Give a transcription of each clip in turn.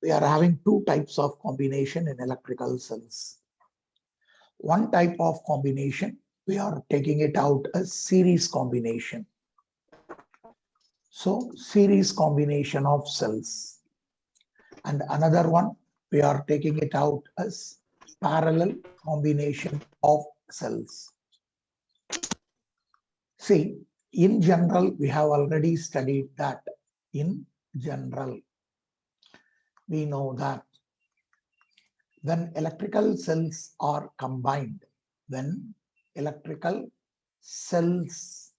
we are having two types of combination in electrical cells. One type of combination, we are taking it out as series combination. So series combination of cells. And another one, we are taking it out as parallel combination of cells. See, in general, we have already studied that. In general, we know that when electrical cells are combined, when electrical cells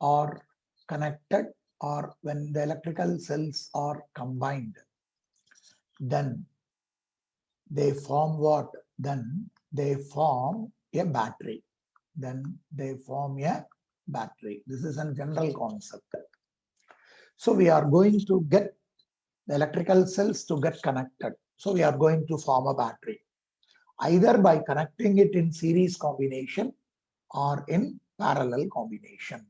are connected, or when the electrical cells are combined, then they form what? Then they form a battery. Then they form a battery. This is a general concept. So we are going to get the electrical cells to get connected. So we are going to form a battery, either by connecting it in series combination or in parallel combination.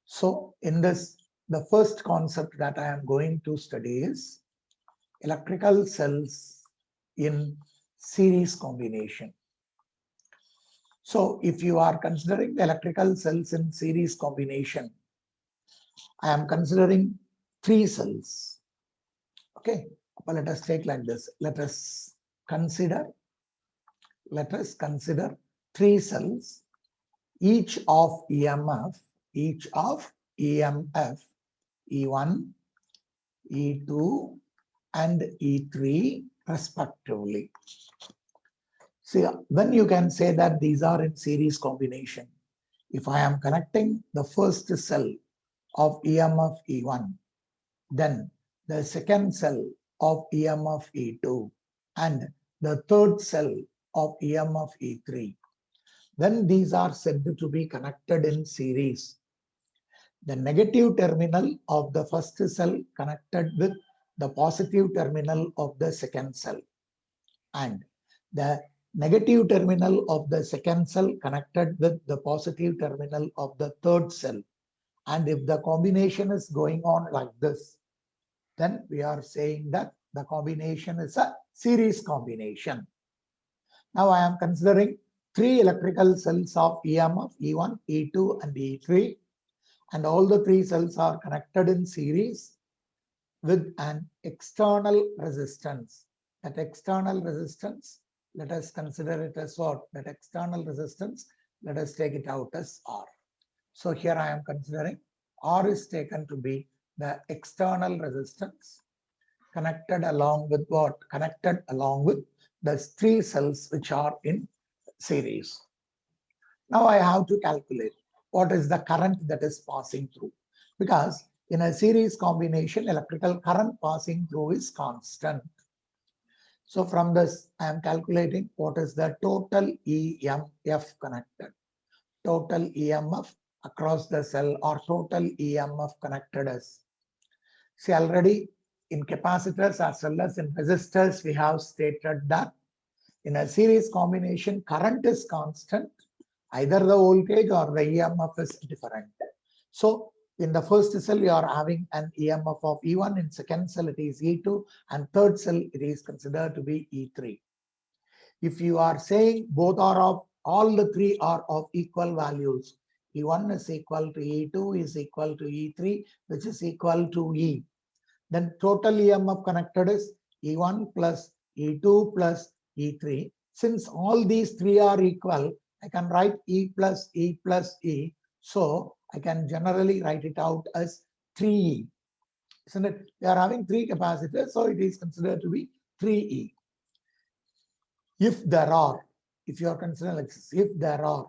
So in this, the first concept that I am going to study is electrical cells in series combination. So if you are considering the electrical cells in series combination, I am considering three cells. Okay, but let us take like this. Let us consider three cells, each of EMF, E1, E2, and E3 respectively. See, when you can say that these are in series combination, if I am connecting the first cell of EMF E1, then the second cell of EMF E2, and the third cell of EMF E3, when these are said to be connected in series, the negative terminal of the first cell connected with the positive terminal of the second cell, and the negative terminal of the second cell connected with the positive terminal of the third cell. And if the combination is going on like this, then we are saying that the combination is a series combination. Now I am considering three electrical cells of EMF E1, E2, and E3, and all the three cells are connected in series with an external resistance. That external resistance, let us consider it as what? That external resistance, let us take it out as R. So here I am considering R is taken to be the external resistance connected along with what? Connected along with the three cells which are in series. Now I have to calculate what is the current that is passing through, because in a series combination, electrical current passing through is constant. So from this, I am calculating what is the total EMF connected, total EMF across the cell, or total EMF connected as. See, already in capacitors as well as in resistors, we have stated that in a series combination, current is constant, either the voltage or the EMF is different. So in the first cell, you are having an EMF of E1, in second cell it is E2, and third cell it is considered to be E3. If you are saying both are of, all the three are of equal values, E1 is equal to E2 is equal to E3, which is equal to E, then total EMF connected is E1 plus E2 plus E3. Since all these three are equal, I can write E plus E plus E. So I can generally write it out as 3E. Isn't it? We are having three capacitors, so it is considered to be 3E. If there are, if you are considering like this, if there are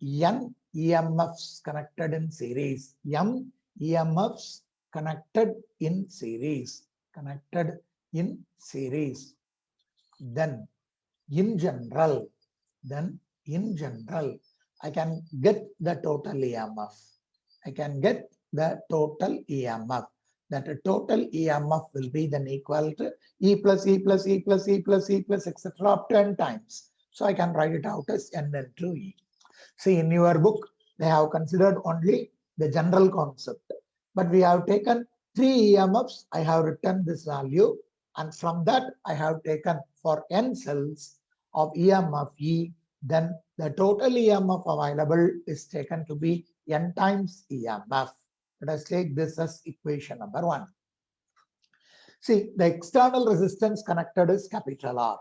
N EMFs connected in series, M EMFs connected in series, then in general, I can get the total EMF. That a total EMF will be then equal to E plus E plus E plus E plus E plus etc. up to n times. So I can write it out as N into E. See, in your book, they have considered only the general concept, but we have taken three EMFs. I have written this value And from that, I have taken for n cells of EMF E, then the total EMF available is taken to be n times EMF. Let us take this as equation number 1. See, the external resistance connected is capital R.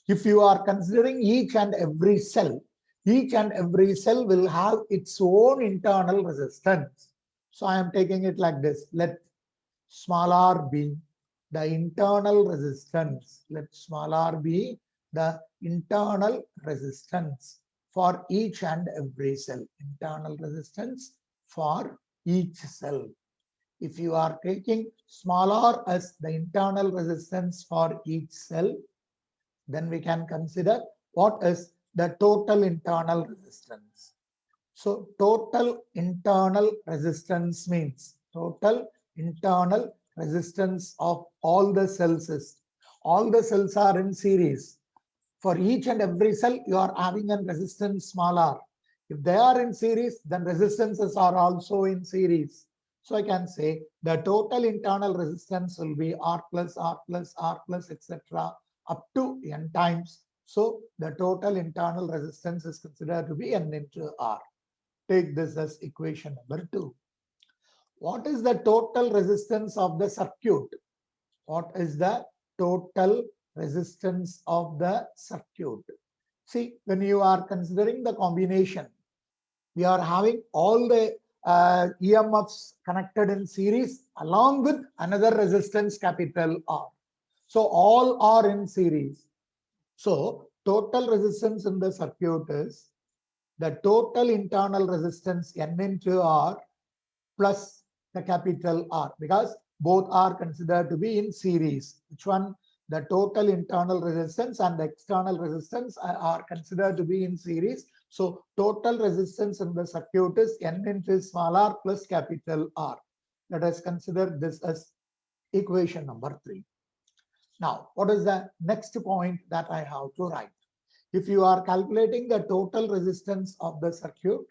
If you are considering each and every cell will have its own internal resistance. So I am taking it like this. Let small r be the internal resistance. Let small r be the internal resistance for each and every cell. Internal resistance for each cell. If you are taking small r as the internal resistance for each cell, then we can consider what is the total internal resistance. So total internal resistance means total internal resistance of all the cells is, all the cells are in series. For each and every cell, you are having a resistance small r. If they are in series, then resistances are also in series. So I can say the total internal resistance will be R plus, etc. up to n times. So the total internal resistance is considered to be n into R. Take this as equation number 2. What is the total resistance of the circuit? What is the total resistance of the circuit? See, when you are considering the combination, we are having all the EMFs connected in series along with another resistance capital R. So all are in series. So total resistance in the circuit is the total internal resistance N into R plus the capital R, because both are considered to be in series. Which one? The total internal resistance and the external resistance are considered to be in series. So total resistance in the circuit is N into small r plus capital R. Let us consider this as equation number 3. Now, what is the next point that I have to write? If you are calculating the total resistance of the circuit,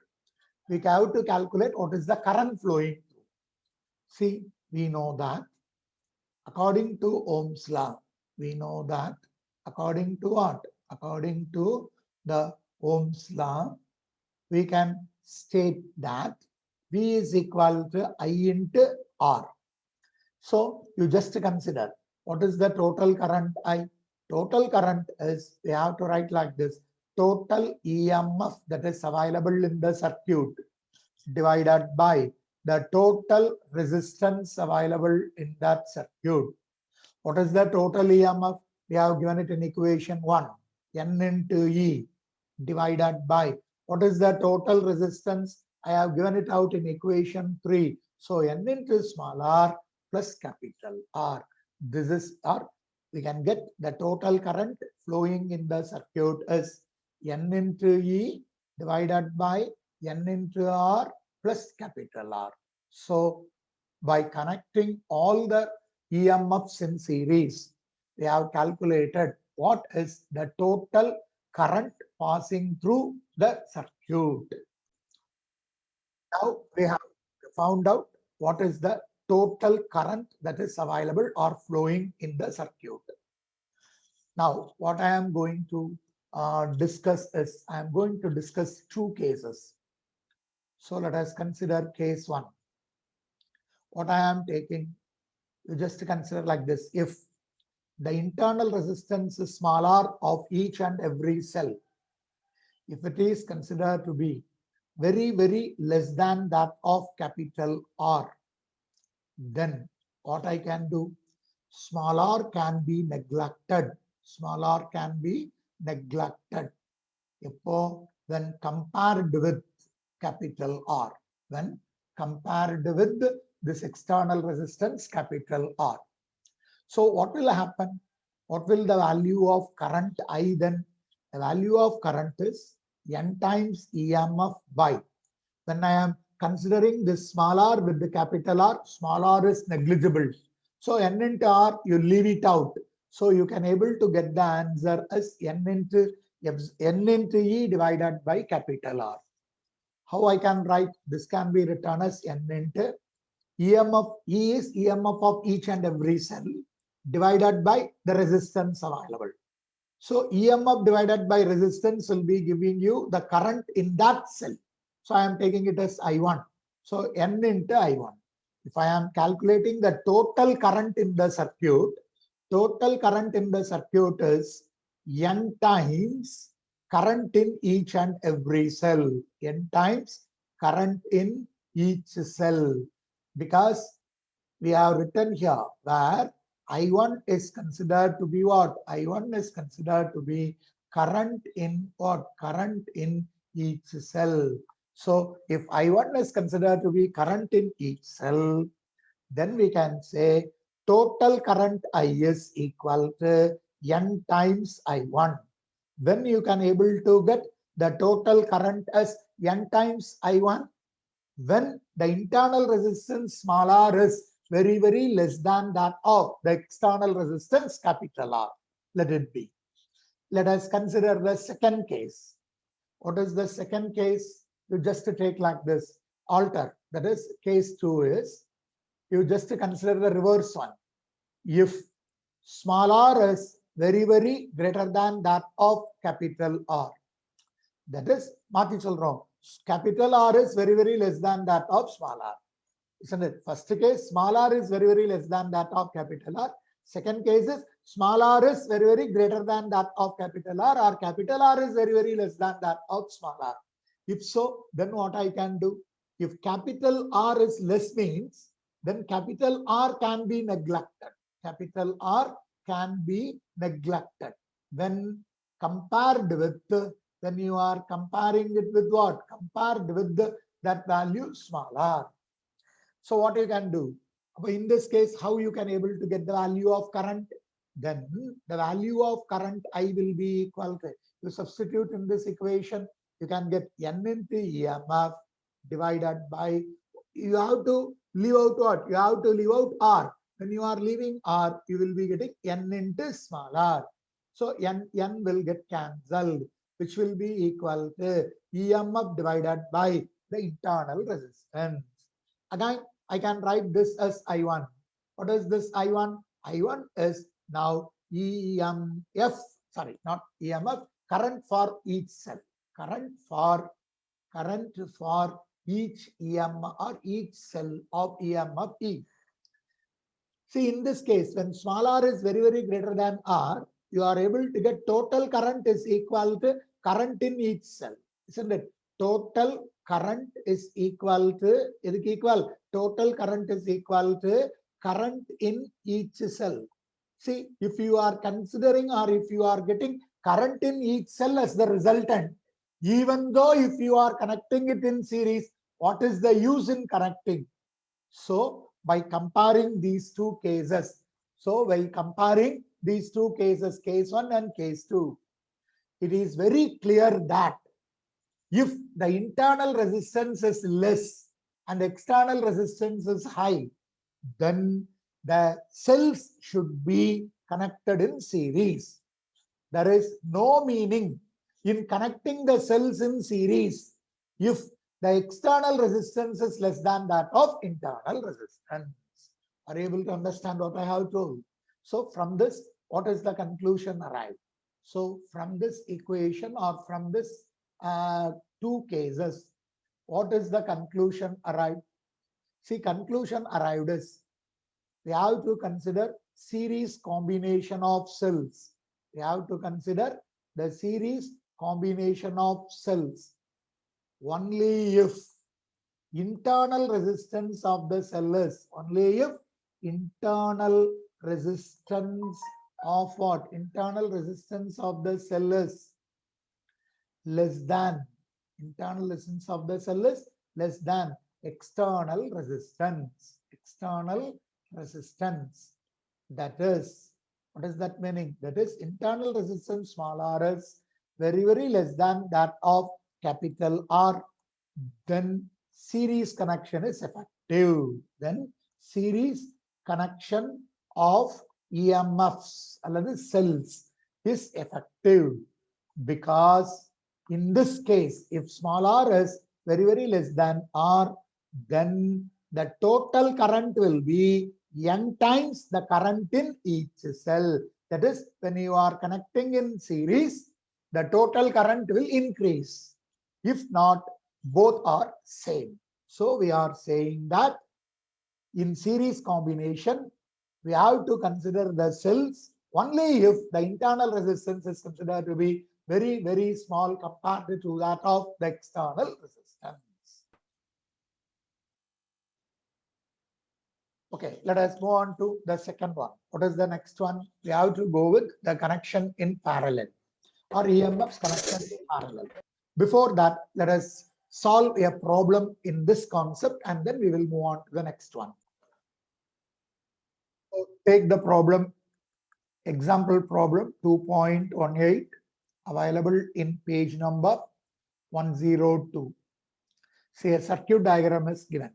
we have to calculate what is the current flowing through. See, we know that according to Ohm's law, we know that according to what? According to the Ohm's law, we can state that V is equal to I into R. So you just consider what is the total current I? Total current is, we have to write like this: total EMF that is available in the circuit divided by the total resistance available in that circuit. What is the total EMF? We have given it in equation 1, N into E divided by what is the total resistance? I have given it out in equation 3. So N into small r plus capital R. This is R. We can get the total current flowing in the circuit is N into E divided by N into R plus capital R. So by connecting all the EMFs in series, we have calculated what is the total current passing through the circuit. Now we have found out what is the total current that is available or flowing in the circuit. Now, what I am going to discuss is, I am going to discuss 2 cases. So let us consider case 1. What I am taking, you just consider like this: if the internal resistance is small r of each and every cell, if it is considered to be very, very less than that of capital R, then what I can do, small r can be neglected. Small r can be neglected when compared with capital R, when compared with this external resistance capital R. So what will happen? What will the value of current I then? The value of current is N times EMF by, when I am considering this small r with the capital R, small r is negligible. So N into R, you leave it out. So you can able to get the answer as N into E divided by capital R. How I can write? This can be written as N into EMF. E is EMF of each and every cell divided by the resistance available. So EMF divided by resistance will be giving you the current in that cell. So I am taking it as I1. So N into I1. If I am calculating the total current in the circuit, total current in the circuit is N times current in each and every cell. N times current in each cell. Because we have written here where I1 is considered to be what? I1 is considered to be current in what? Current in each cell. So if I1 is considered to be current in each cell, then we can say total current I is equal to N times I1. When you can able to get the total current as N times I1, when the internal resistance small r is very, very less than that of the external resistance capital R. Let it be. Let us consider the second case. What is the second case? You just take like this, alter. That is case 2 is, you just consider the reverse one. If small r is very, very greater than that of capital R. That is, Mati Solrom. Capital R is very, very less than that of small r. Isn't it? First case, small r is very, very less than that of capital R. Second case is small r is very, very greater than that of capital R, or capital R is very, very less than that of small r. If so, then what I can do? If capital R is less means, then capital R can be neglected. Capital R can be neglected. When compared with, when you are comparing it with what? Compared with that value small r. So what you can do? In this case, how you can able to get the value of current? Then the value of current I will be equal to, you substitute in this equation, you can get N into EMF divided by, you have to leave out what? You have to leave out R. When you are leaving R, you will be getting N into small r. So N will get cancelled, which will be equal to EMF divided by the internal resistance. Again, I can write this as I1. What is this I1? I1 is now EMF, sorry, not EMF, current for each cell. Current for each EMF or each cell of EMF E. See, in this case, when small r is very, very greater than R, you are able to get total current is equal to current in each cell. Isn't it? Total current is equal to, total current is equal to current in each cell. See, if you are considering or if you are getting current in each cell as the resultant, even though if you are connecting it in series, what is the use in connecting? So by comparing these two cases, case 1 and case 2, it is very clear that if the internal resistance is less and external resistance is high, then the cells should be connected in series. There is no meaning in connecting the cells in series if the external resistance is less than that of internal resistance. Are you able to understand what I have told? So from this, what is the conclusion arrived? So from this equation or from this two cases, what is the conclusion arrived? See, conclusion arrived is we have to consider series combination of cells. We have to consider the series combination of cells only if internal resistance of the cell is, only if internal resistance of what? Internal resistance of the cell is less than, internal resistance of the cell is less than external resistance. External resistance. That is, what is that meaning? That is, internal resistance small r is very, very less than that of capital R. Then series connection is effective. Then series connection of EMFs or cells is effective, because in this case, if small r is very, very less than R, then the total current will be n times the current in each cell. That is, when you are connecting in series, the total current will increase. If not, both are same. So we are saying that in series combination, we have to consider the cells only if the internal resistance is considered to be very, very small compared to that of the external resistance. Okay, let us move on to the second one. What is the next one? We have to go with the connection in parallel or EMF's connection in parallel. Before that, let us solve a problem in this concept and then we will move on to the next one. So take the problem, example problem 2.18, available in page number 102. Say a circuit diagram is given.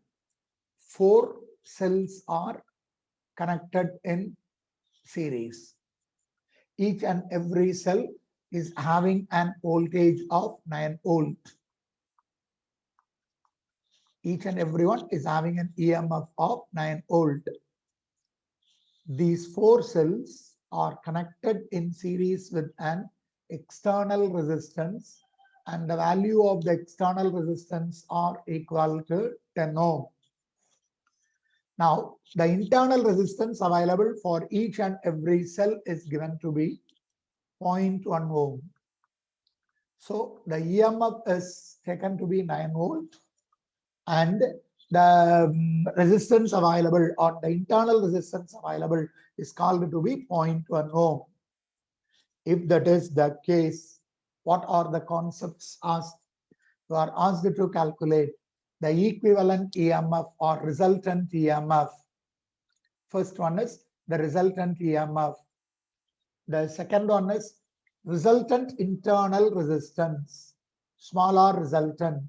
4 cells are connected in series. Each and every cell is having an voltage of 9 volt. Each and everyone is having an EMF of 9 volt. These 4 cells are connected in series with an external resistance, and the value of the external resistance are equal to 10 ohm. Now, the internal resistance available for each and every cell is given to be 0.1 ohm. So the EMF is taken to be 9 volt and the resistance available or the internal resistance available is called to be 0.1 ohm. If that is the case, what are the concepts asked? You are asked to calculate the equivalent EMF or resultant EMF. First one is the resultant EMF. The second one is resultant internal resistance, small r resultant.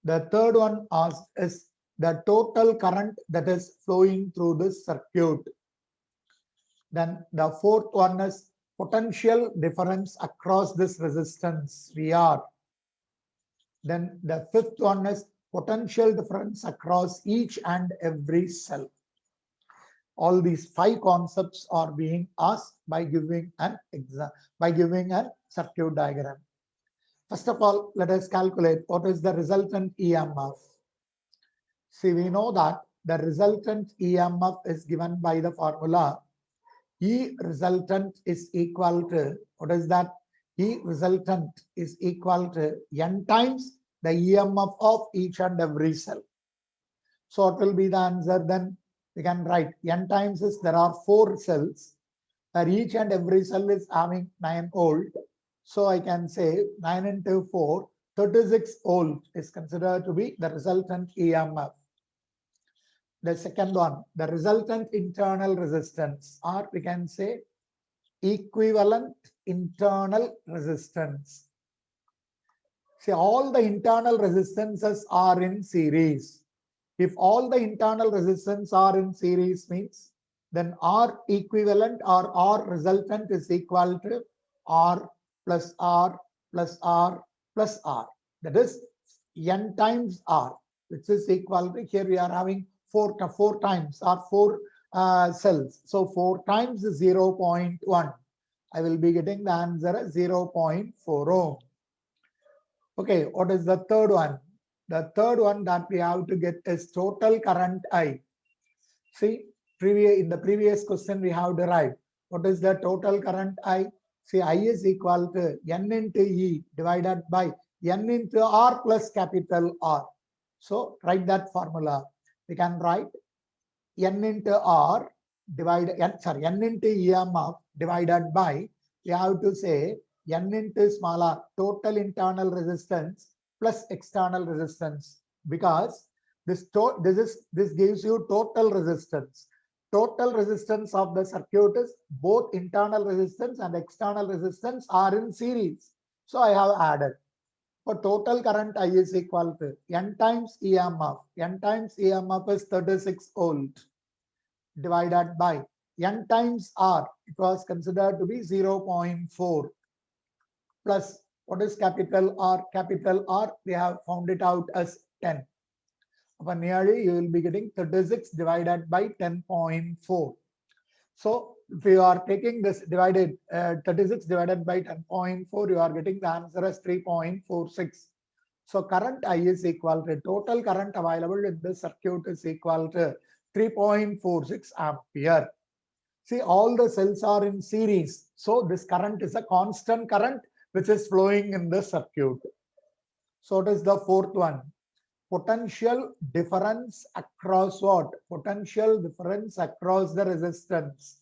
The third one is the total current that is flowing through this circuit. Then the fourth one is potential difference across this resistance VR. Then the fifth one is potential difference across each and every cell. All these 5 concepts are being asked by giving an exam, by giving a circuit diagram. First of all, let us calculate what is the resultant EMF. See, we know that the resultant EMF is given by the formula E resultant is equal to, what is that? E resultant is equal to N times the EMF of each and every cell. So what will be the answer then? We can write N times is there are 4 cells where each and every cell is having 9 volt. So I can say 9 into 4, 36 volt is considered to be the resultant EMF. The second one, the resultant internal resistance, or we can say equivalent internal resistance. See, all the internal resistances are in series. If all the internal resistance are in series means, then R equivalent or R resultant is equal to R plus R plus R plus R. That is N times R, which is equal to, here we are having 4 times or 4 cells. So 4 times 0.1. I will be getting the answer as 0.4 ohm. Okay, what is the third one? The third one that we have to get is total current I. See, in the previous question we have derived. What is the total current I? See, I is equal to N into E divided by N into R plus capital R. So write that formula. We can write N into R divided, N into EMF divided by, we have to say N into small r, total internal resistance plus external resistance, because this gives you total resistance. Total resistance of the circuit is both internal resistance and external resistance are in series. So I have added. For total current I is equal to N times EMF. N times EMF is 36 volt divided by N times R. It was considered to be 0.4 plus what is capital R? Capital R, we have found it out as 10. nearly you will be getting 36 divided by 10.4. So if you are taking this divided 36 divided by 10.4, you are getting the answer as 3.46. So current I is equal to total current available in this circuit is equal to 3.46 ampere. See, all the cells are in series. So this current is a constant current which is flowing in the circuit. So it is the fourth one. Potential difference across what? Potential difference across the resistance.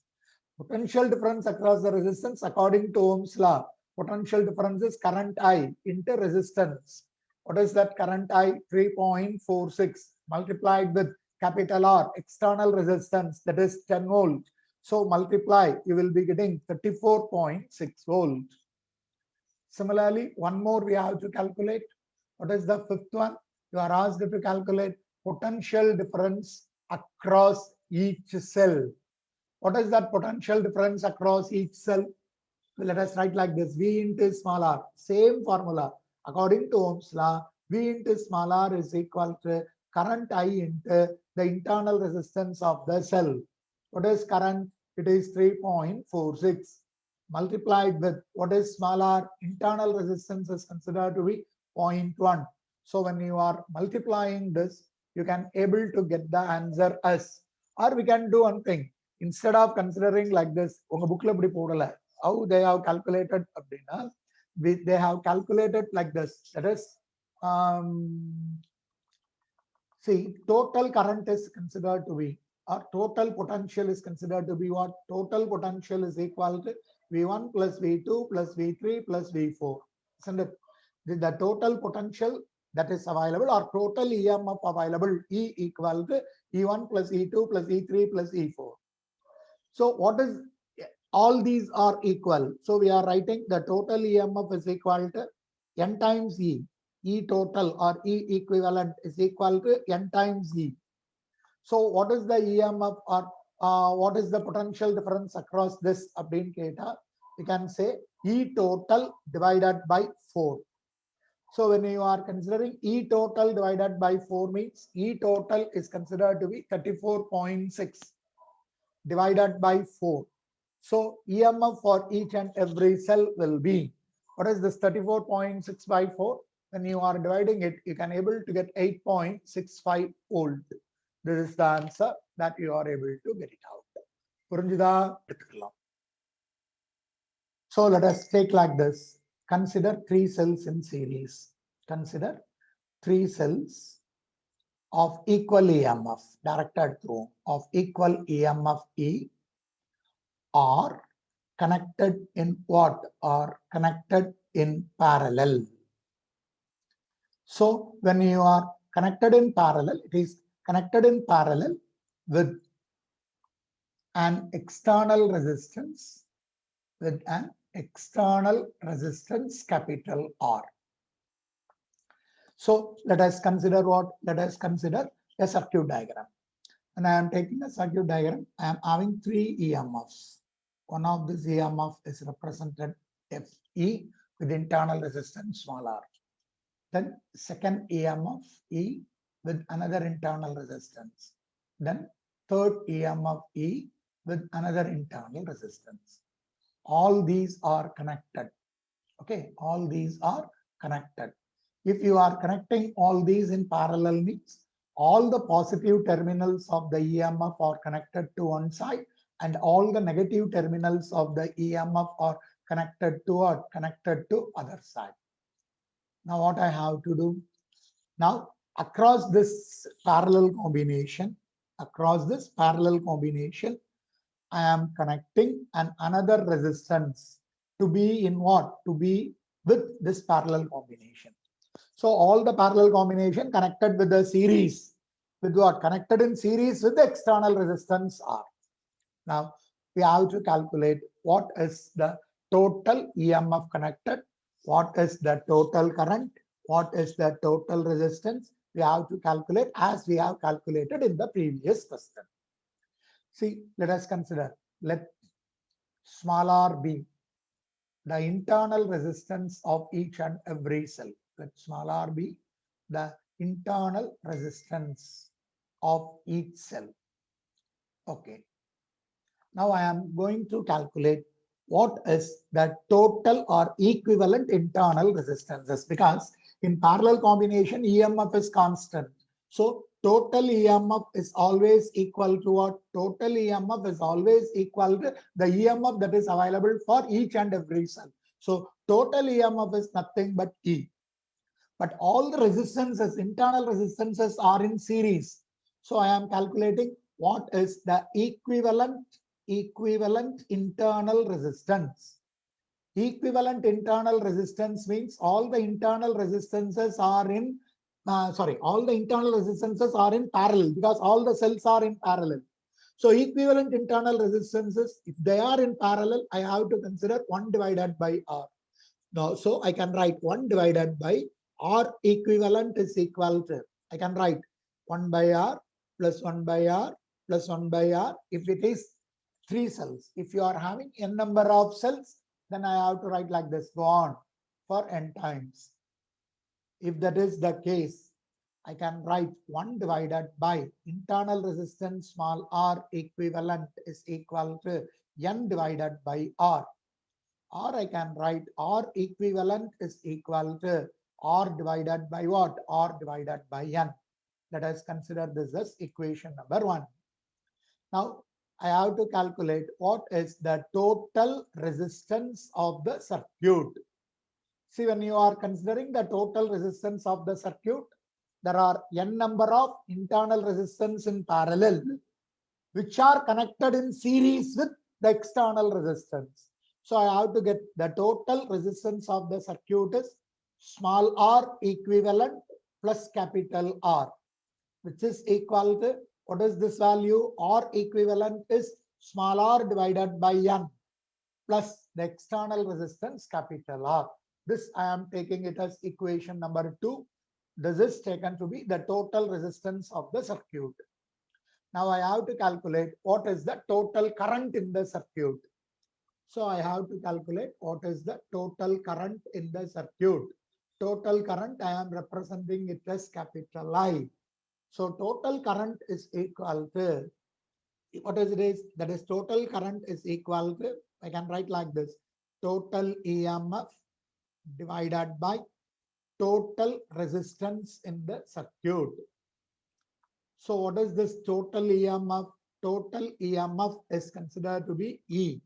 Potential difference across the resistance according to Ohm's law. Potential difference is current I into resistance. What is that current I? 3.46 multiplied with capital R, external resistance, that is 10 volt. So multiply, you will be getting 34.6 volt. Similarly, one more we have to calculate. What is the fifth one? You are asked to calculate potential difference across each cell. What is that potential difference across each cell? Let us write like this: V into small r. Same formula. According to Ohm's law, V into small r is equal to current I into the internal resistance of the cell. What is current? It is 3.46 multiplied with what is small r? Internal resistance is considered to be 0.1. So when you are multiplying this, you can able to get the answer as, or we can do one thing. Instead of considering like this, உங்க bookல இப்படி போடல. How they have calculated அப்படின்னா, they have calculated like this. That is, see, total current is considered to be, or total potential is considered to be what? Total potential is equal to V1 plus V2 plus V3 plus V4. Isn't it? The total potential that is available, or total EMF available, E equal to E1 plus E2 plus E3 plus E4. So what is, all these are equal. So we are writing the total EMF is equal to N times E. E total or E equivalent is equal to N times E. So what is the EMF, or what is the potential difference across this அப்படின்னு கேட்டா, you can say E total divided by 4. So when you are considering E total divided by 4 means E total is considered to be 34.6 divided by 4. So EMF for each and every cell will be, what is this 34.6 by 4? When you are dividing it, you can able to get 8.65 volt. This is the answer that you are able to get it out. புரிஞ்சுதா? எடுத்துக்கலாம். So let us take like this. Consider 3 cells in series. Consider 3 cells of equal EMF directed through, of equal EMF E, are connected in what? Are connected in parallel. So when you are connected in parallel, it is connected in parallel with an external resistance, capital R. So let us consider what? Let us consider a circuit diagram. And I am taking a circuit diagram. I am having 3 EMFs. One of these EMF is represented Fe with internal resistance small r. Then second EMF E with another internal resistance. Then third EMF E with another internal resistance. All these are connected. Okay, all these are connected. If you are connecting all these in parallel means all the positive terminals of the EMF are connected to one side, and all the negative terminals of the EMF are connected to other side. Now what I have to do? Now across this parallel combination, I am connecting another resistance to be in what? To be with this parallel combination. So all the parallel combination connected with the series, with what? Connected in series with the external resistance R. Now we have to calculate what is the total EMF connected, what is the total current, what is the total resistance. We have to calculate as we have calculated in the previous question. See, let us consider, let small r be the internal resistance of each and every cell. Let small r be the internal resistance of each cell. Okay. Now I am going to calculate what is the total or equivalent internal resistances, because in parallel combination EMF is constant. So total EMF is always equal to what? Total EMF is always equal to the EMF that is available for each and every cell. So total EMF is nothing but E. But all the resistances, internal resistances are in series. So I am calculating what is the equivalent internal resistance. Equivalent internal resistance means all the internal resistances are in all the internal resistances are in parallel, because all the cells are in parallel. So equivalent internal resistances, if they are in parallel, I have to consider 1 divided by R. Now, so I can write 1 divided by R equivalent is equal to, I can write 1 by R plus 1 by R plus 1 by R if it is 3 cells. If you are having n number of cells, then I have to write like this, go on for n times. If that is the case, I can write 1 divided by internal resistance small r equivalent is equal to n divided by R. Or I can write R equivalent is equal to R divided by what? R divided by N. Let us consider this as equation number 1. Now, I have to calculate what is the total resistance of the circuit. See, when you are considering the total resistance of the circuit, there are n number of internal resistance in parallel, which are connected in series with the external resistance. So I have to get the total resistance of the circuit is small r equivalent plus capital R, which is equal to, what is this value? R equivalent is small r divided by N plus the external resistance capital R. This I am taking it as equation number 2. This is taken to be the total resistance of the circuit. Now I have to calculate what is the total current in the circuit. So I have to calculate what is the total current in the circuit. Total current, I am representing it as capital I. So total current is equal to, what is it is? That is total current is equal to, I can write like this, total EMF divided by total resistance in the circuit. So what is this total EMF? Total EMF is considered to be E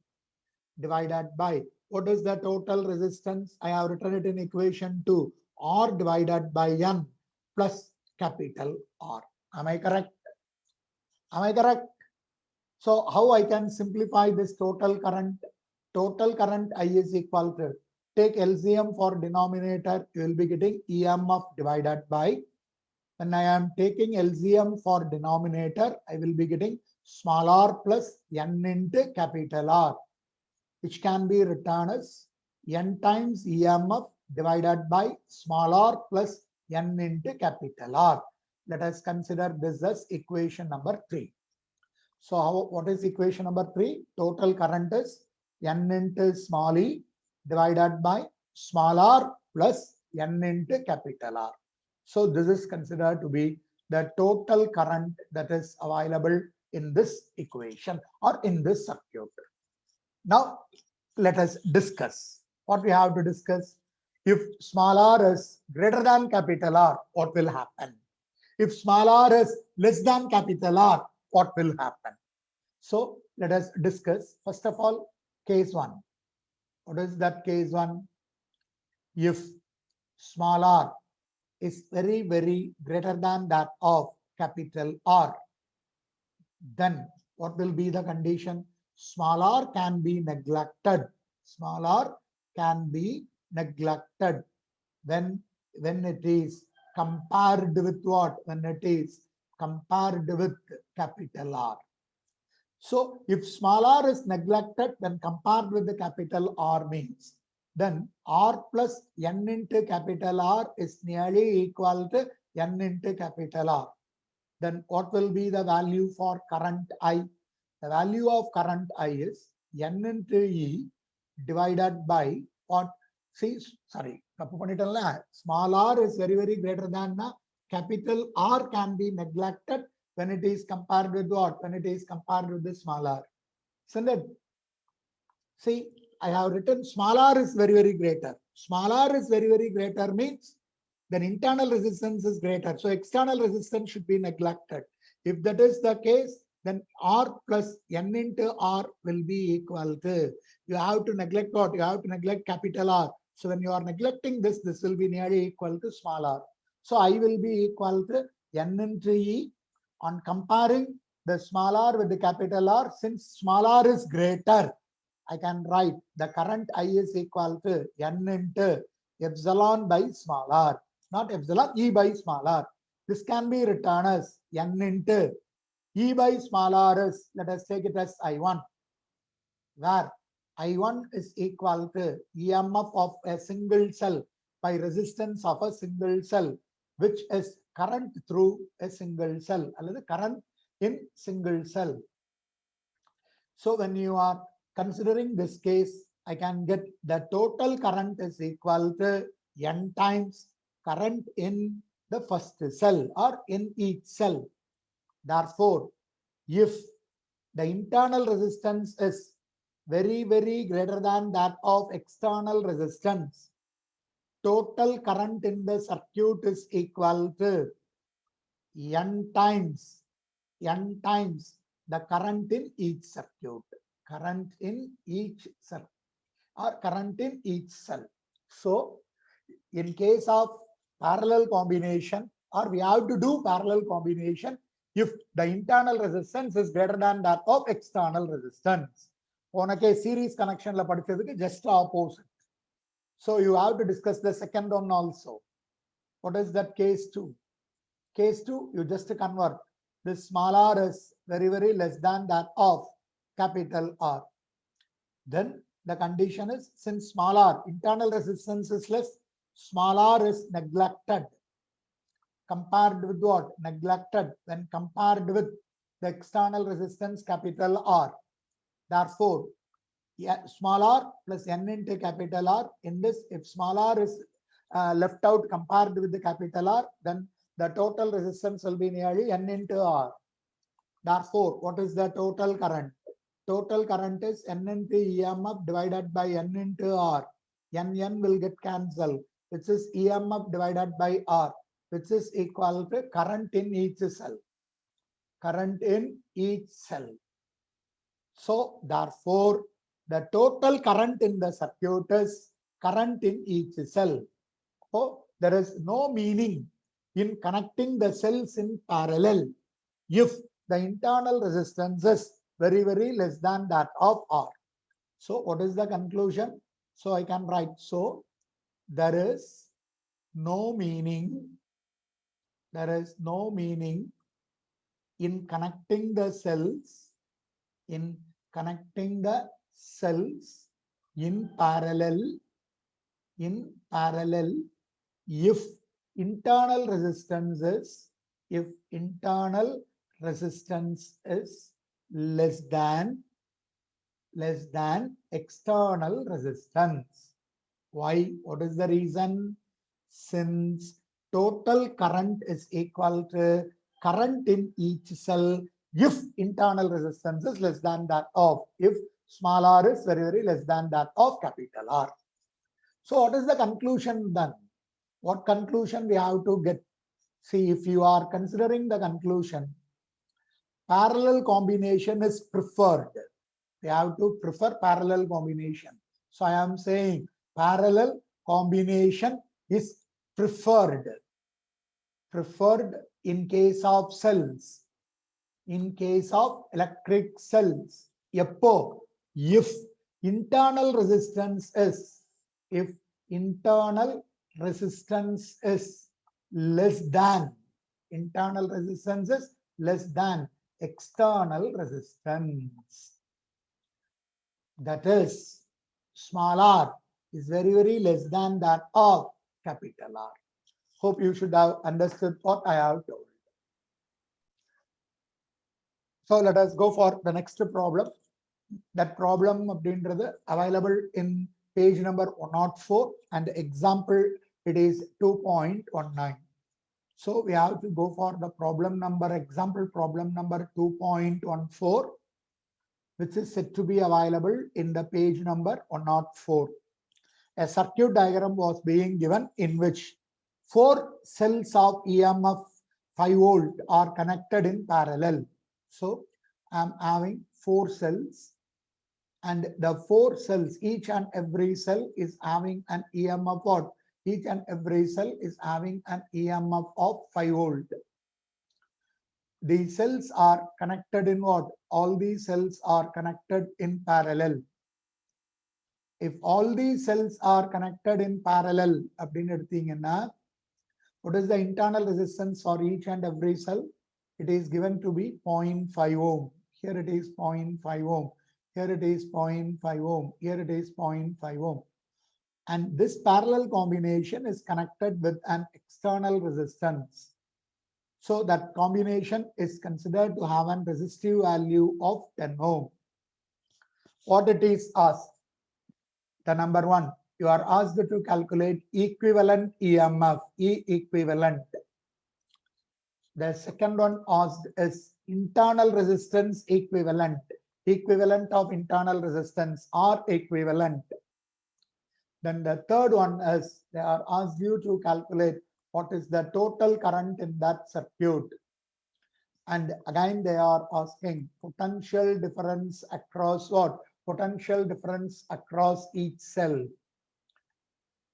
divided by, what is the total resistance? I have written it in equation 2, R divided by N plus capital R. Am I correct? Am I correct? So how I can simplify this total current? Total current I is equal to, take LCM for denominator, you will be getting EMF divided by, when I am taking LCM for denominator, I will be getting small r plus N into capital R, which can be written as N times EMF divided by small r plus N into capital R. Let us consider this as equation number 3. So what is equation number 3? Total current is N into small e divided by small r plus N into capital R. So this is considered to be the total current that is available in this equation or in this circuit. Now, let us discuss what we have to discuss. If small r is greater than capital R, what will happen? If small r is less than capital R, what will happen? So let us discuss. First of all, case 1. What is that case 1? If small r is very, very greater than that of capital R, then what will be the condition? Small r can be neglected. Small r can be neglected when it is compared with what? When it is compared with capital R. So if small r is neglected when compared with the capital R means, then R plus N into capital R is nearly equal to N into capital R. Then what will be the value for current I? The value of current I is N into E divided by what? See, sorry, small r is very, very greater than capital R can be neglected when it is compared with what? When it is compared with the small r. Isn't it? See, I have written small r is very, very greater. Small r is very, very greater means then internal resistance is greater. So external resistance should be neglected. If that is the case, then R plus N into R will be equal to, you have to neglect what? You have to neglect capital R. So when you are neglecting this, this will be nearly equal to small r. So I will be equal to N into E. On comparing the small r with the capital R, since small r is greater, I can write the current I is equal to N into epsilon by small r, not epsilon, E by small r. This can be written as N into E by small r is, let us take it as I1, where I1 is equal to EMF of a single cell by resistance of a single cell, which is current through a single cell, or the current in single cell. So when you are considering this case, I can get the total current is equal to N times current in the first cell or in each cell. Therefore, if the internal resistance is very, very greater than that of external resistance, total current in the circuit is equal to N times the current in each circuit. Current in each cell or current in each cell. So in case of parallel combination, or we have to do parallel combination if the internal resistance is greater than that of external resistance. On a series connection just opposite. So you have to discuss the second one also. What is that case 2? Case 2, you just convert this small r is very, very less than that of capital R. Then the condition is, since small r, internal resistance is less, small r is neglected. Compared with what? Neglected when compared with the external resistance capital R. Therefore, small r plus N into capital R. In this, if small r is left out compared with the capital R, then the total resistance will be nearly N into R. Therefore, what is the total current? Total current is N into EMF divided by N into R. N will get cancelled, which is EMF divided by R, which is equal to current in each cell. Current in each cell. So, therefore, the total current in the circuit is current in each cell. So, there is no meaning in connecting the cells in parallel if the internal resistance is very, very less than that of R. So what is the conclusion? So I can write, so there is no meaning in connecting the cells in parallel if internal resistance is less than external resistance. Why? What is the reason? Since total current is equal to current in each cell if internal resistance is less than that of, if small r is very, very less than that of capital R. So what is the conclusion then? What conclusion we have to get? See, if you are considering the conclusion, parallel combination is preferred. They have to prefer parallel combination. So I am saying parallel combination is preferred in case of cells, in case of electric cells. If internal resistance is less than external resistance. That is, small r is very, very less than that of capital R. Hope you should have understood what I have told. So let us go for the next problem. That problem available in page number 104 and example it is 2.19. So we have to go for the problem number, example problem number 2.14, which is said to be available in the page number 104. A circuit diagram was being given in which 4 cells of EMF 5 volt are connected in parallel. So I'm having 4 cells, and the 4 cells, each and every cell is having an EMF what? Each and every cell is having an EMF of 5 volt. These cells are connected in what? All these cells are connected in parallel. If all these cells are connected in parallel, what is the internal resistance for each and every cell? It is given to be 0.5 ohm. Here it is 0.5 ohm. Here it is 0.5 ohm. Here it is 0.5 ohm. And this parallel combination is connected with an external resistance. So that combination is considered to have a resistive value of 10 ohm. What it is asked? The number 1, you are asked to calculate equivalent EMF, E equivalent. The second one asked is internal resistance equivalent, equivalent of internal resistance or equivalent. Then the third one is they are asked you to calculate what is the total current in that circuit. And again, they are asking potential difference across what? Potential difference across each cell.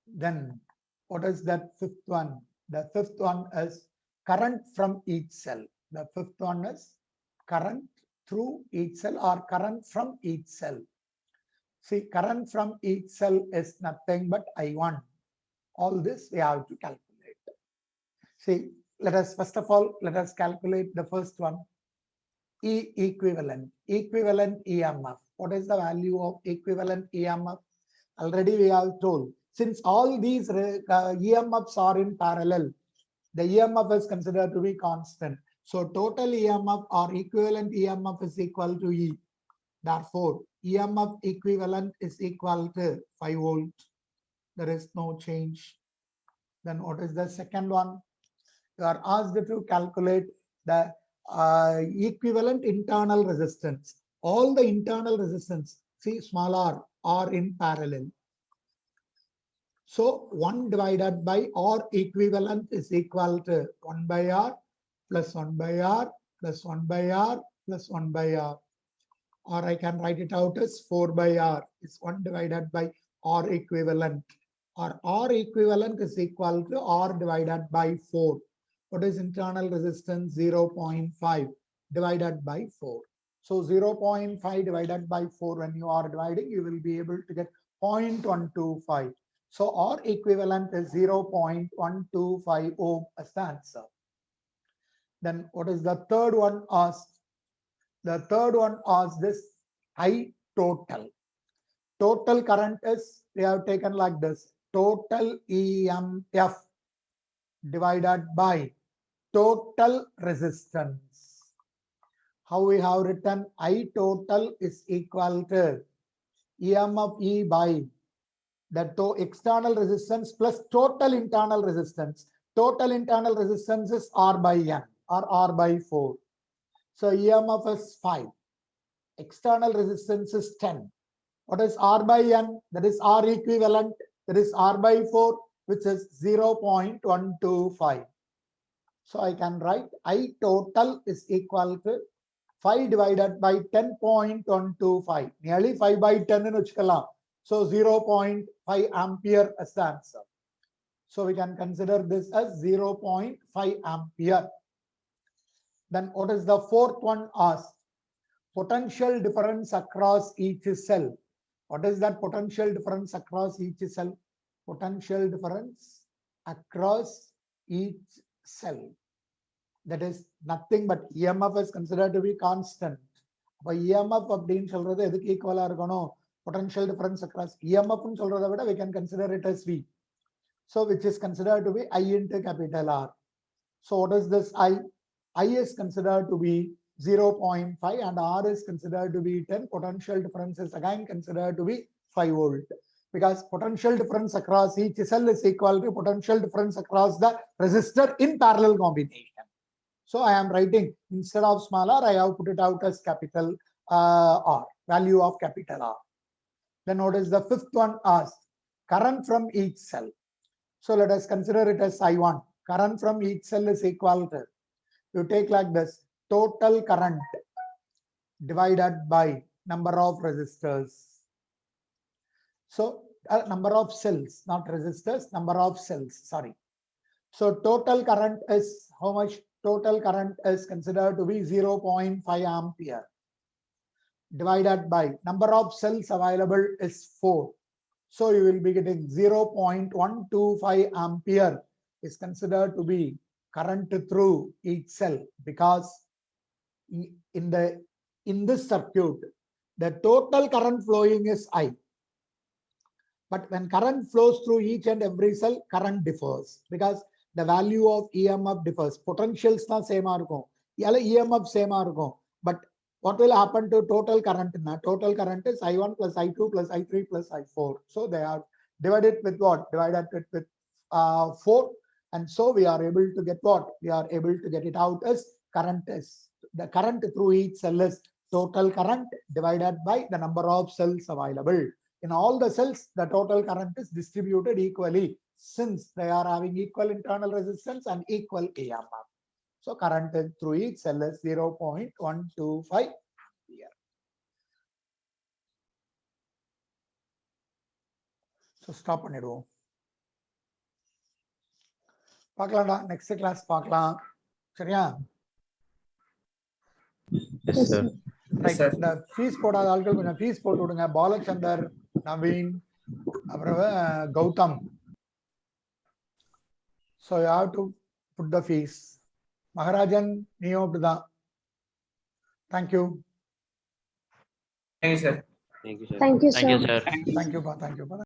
Then what is that fifth one? The fifth one is current from each cell. The fifth one is current through each cell or current from each cell. See, current from each cell is nothing but I1. All this we have to calculate. See, let us first of all, let us calculate the first one. E equivalent, equivalent EMF. What is the value of equivalent EMF? Already we have told, since all these EMFs are in parallel, the EMF is considered to be constant. So total EMF or equivalent EMF is equal to E. Therefore, EMF equivalent is equal to 5 volt. There is no change. Then what is the second one? You are asked to calculate the equivalent internal resistance. All the internal resistance, see small r, are in parallel. So 1 divided by R equivalent is equal to 1 by R plus 1 by R plus 1 by R plus 1 by R. Or I can write it out as 4 by R is 1 divided by R equivalent. Or R equivalent is equal to R divided by 4. What is internal resistance? 0.5 divided by 4. So 0.5 divided by 4, when you are dividing, you will be able to get 0.125. So R equivalent is 0.125 ohm as the answer. Then what is the third one asked? The third one asks this I total. Total current is, we have taken like this, total EMF divided by total resistance. How we have written? I total is equal to EMF E by the external resistance plus total internal resistance. Total internal resistance is R by N or R by 4. So EMF is 5. External resistance is 10. What is R by N? That is R equivalent. That is R by 4, which is 0.125. So I can write I total is equal to 5 divided by 10.125. Nearly 5 by 10 in uchkalam. So 0.5 ampere as the answer. So we can consider this as 0.5 ampere. Then what is the fourth one asked? Potential difference across each cell. What is that potential difference across each cell? Potential difference across each cell. That is nothing but EMF is considered to be constant. But EMF அப்படின்னு சொல்றது எதுக்கு ஈக்குவலா இருக்கணும்? Potential difference across EMF ன்னு சொல்றதை விட we can consider it as V. So which is considered to be I into capital R. So what is this I? I is considered to be 0.5 and R is considered to be 10. Potential difference is again considered to be 5 volt. because potential difference across each cell is equal to potential difference across the resistor in parallel combination. So I am writing, instead of small r, I have put it out as capital R, value of capital R. Then notice the fifth one asked, current from each cell. So let us consider it as I1. Current from each cell is equal to, you take like this, total current divided by number of resistors. So number of cells, not resistors, number of cells, sorry. So total current is how much? Total current is considered to be 0.5 ampere divided by number of cells available is 4. So you will be getting 0.125 ampere is considered to be current through each cell, because in this circuit, the total current flowing is I. But when current flows through each and every cell, current differs because the value of EMF differs. Potentials na same arko, EMF same arko. But what will happen to total current? Total current is I1 plus I2 plus I3 plus I4. So they are divided with what? Divided with 4. And so we are able to get what? We are able to get it out as current is. The current through each cell is total current divided by the number of cells available. In all the cells, the total current is distributed equally since they are having equal internal resistance and equal EMF. So current through each cell is 0.125 here. So stop பண்ணிடுவோம். பார்க்கலாம்டா, next class பார்க்கலாம். சரியா? Yes, sir. Right. இந்த fees போடாத ஆட்கள் கொஞ்சம் fees போட்டு விடுங்க. பாலச்சந்தர், நவீன், அப்புறம் Gautham. So you have to put the fees. Maharajan, நீயும் அப்படிதான். Thank you. Thank you, sir. Thank you, sir. Thank you, sir. Thank you, sir. Thank you, pa. Thank you, pa.